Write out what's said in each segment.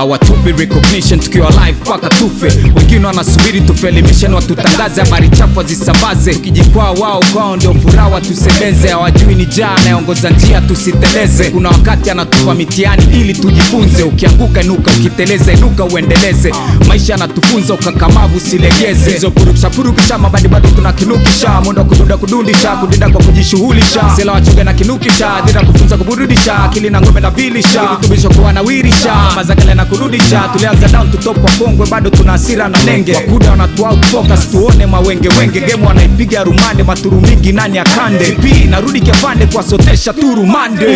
hawatupi recognition tukiwa live paka tufe. Wengine wanasubiri tufelimisheni watutangaze, habari chafu zisambaze. Tukijikwaa wao kwao ndio furaha tusebeze. Hawajui ni jaa anayeongoza njia tusiteleze. Kuna wakati anatupa mitihani ili tujifunze. Ukianguka inuka, ukiteleza inuka uendeleze. Maisha yanatufunza ukakamavu silegeze. Hizo purukisha mabadi bado tunakinukisha. Mwendo kudundisha kudinda kwa kujishughulisha. Sela wachoga na kinukisha, dira kufunza kuburudisha. Akili na ngome na vilisha, vitubisho kuwanawirisha. Mazakale na kurudisha. Tulianza down to top wa kongwe bado tuna hasira na nenge. Wakuda wanatu out focus tuone mawenge wenge. Game wanaipiga rumande maturumigi nani akande. P narudi kefande kwa sotesha turumande.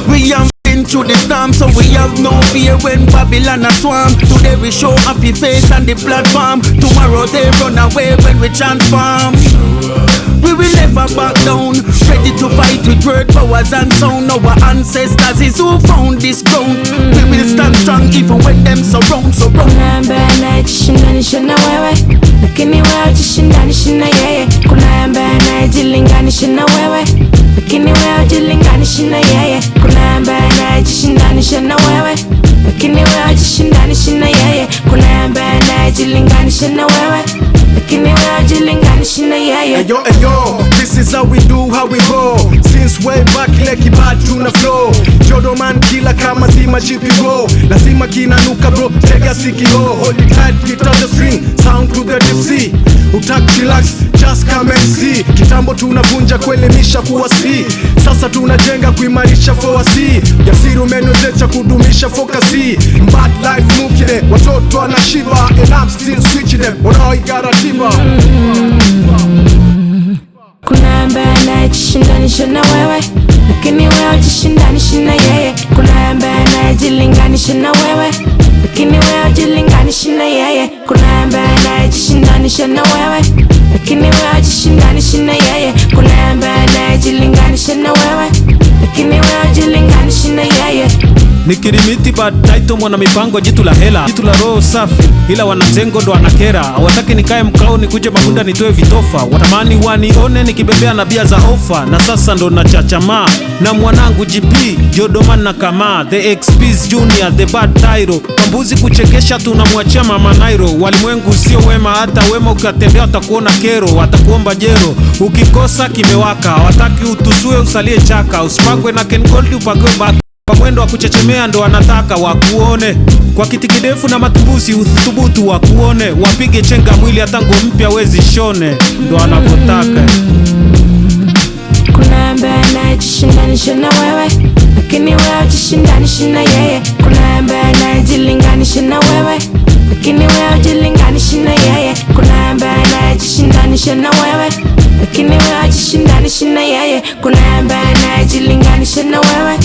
We have been through the storm, so we have no fear when Babylon a swarm. Today we show happy face on the platform. Tomorrow they run away when we transform. We will never back down, ready to fight with word, powers and sound. Our ancestors is who found this ground. We will stand strong even when them surround. Kuna ambaye anayejishindanisha na wewe, lakini wewe hujishindanisha na yeye. Kuna ambaye anayejilinganisha na wewe, lakini wewe hujilinganisha na yeye. Kuna ambaye anayejishindanisha na wewe, lakini wewe hujishindanisha na yeye. Kuna ambaye anayejilinganisha na wewe, lakini wewe hujilinganisha na yeye. Ayo, this is how we do, how we roll. Since way back ile kibad tuna flow. Jodo man kila kama zima GPO. Lazima kinanuka bro, tega sikio. Hold it tight, get on the string, sound to the deep sea. Utak relax, just come and see. Kitambo tunavunja kuelimisha kuwa si. Sasa tunajenga kuimarisha foasi. Jasiri umenozecha kudumisha fokasi. Bad life mukide, watoto anashiba. And I'm still switching them, wanaoigaratiba. Kuna ambaye anayejishindanisha na wewe, lakini wewe hujishindanisha na yeye. Kuna ambaye anayejilinganisha na wewe, lakini wewe hujilinganisha na yeye. Kuna ambaye anayejishindanisha na wewe, lakini wewe hujishindanisha na yeye. Kuna ambaye anayejilinganisha na wewe, lakini wewe hujilinganisha na yeye. Nikirimiti bad title mwana mipango jitu la hela. Jitu la roho safi ila wanazengo ndo anakera. Hawataki nikae mkao nikuje mabunda nitoe vitofa. Watamani wanione nikibebea na bia za ofa. Na sasa ndo na chachama na mwanangu GP Jodoman na kama The XP's Junior the bad title. Pambuzi kuchekesha tunamwachia mama Nairo. Walimwengu sio wema, hata wema ukatembea watakuona kero. Watakuomba jero ukikosa kimewaka. Hawataki utusue usalie chaka. Usipangwe na Ken Gold upagwe baka. Kwa mwendo wa kuchechemea ndo wanataka wakuone. Kwa kiti kidefu na matumbusi uthubutu wakuone. Wapige chenga mwili hata nguo mpya wezi shone. Ndo wanavotaka. Kuna ambaye anayejishindanisha na wewe, lakini wewe hujishindanisha na yeye. Kuna ambaye anayejilinganisha na wewe, lakini wewe hujilinganisha na yeye. Kuna ambaye anayejishindanisha na wewe, lakini wewe hujishindanisha na yeye. Kuna ambaye anayejilinganisha na wewe,